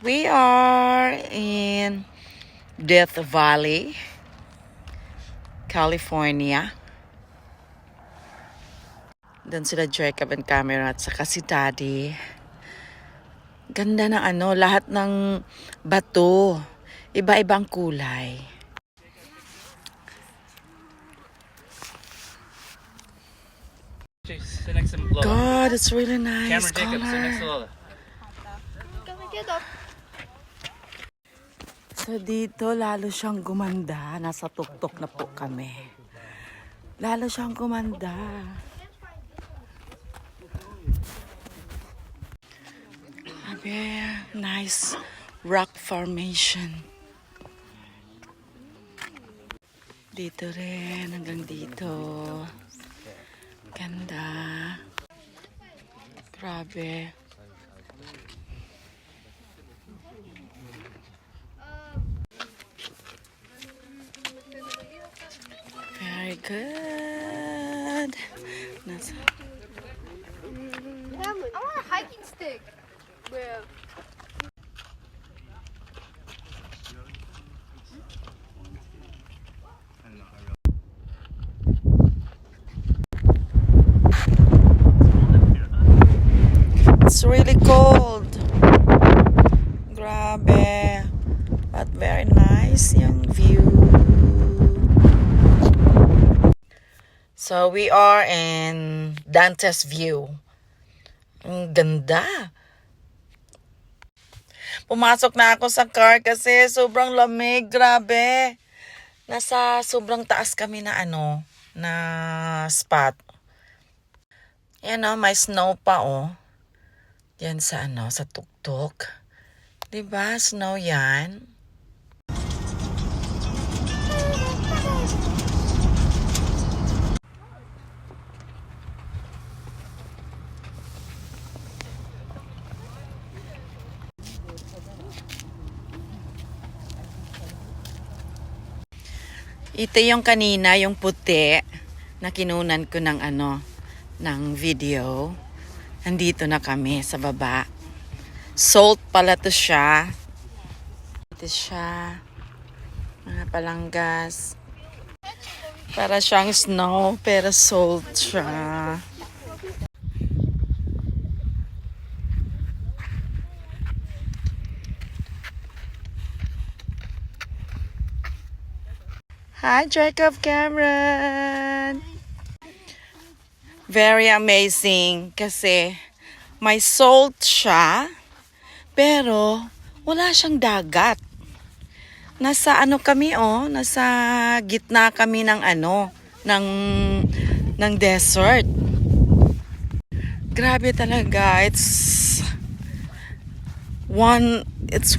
We are in Death Valley, California. Doon sila Jacob and Cameron at saka si Daddy. Ganda ng lahat ng bato. Iba-ibang kulay. Sit next to Lola. God, it's really nice. Cameron Jacob, sit next to Color. Lola. So dito, lalo siyang gumanda. Nasa tuktok na po kami. Lalo siyang gumanda. Sabi, nice rock formation. Dito rin, hanggang dito. Ganda. Grabe. Very good. Nasa I want a hiking stick. Where? It's really cold. Grabe. But very nice yung view. So we are in Dantes View. Ang ganda. Pumasok na ako sa car kasi sobrang lamig. Grabe. Nasa sobrang taas kami na na spot. Yan may snow pa Yan sa sa tuktok. 'Di ba? Snow 'yan. Ito yung kanina, yung puti na kinunan ko ng ng video. Nandito na kami sa baba. Salt pala to siya. Ito siya. Mga palanggas. Para siyang snow, pero salt siya. Hi, Jacob Cameron! Very amazing kasi may salt siya, pero wala siyang dagat. Nasa kami nasa gitna kami ng ng desert. Grabe talaga, it's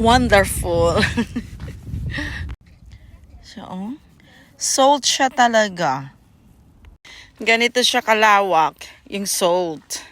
wonderful. So, salt siya talaga. Ganito siya kalawak, yung salt.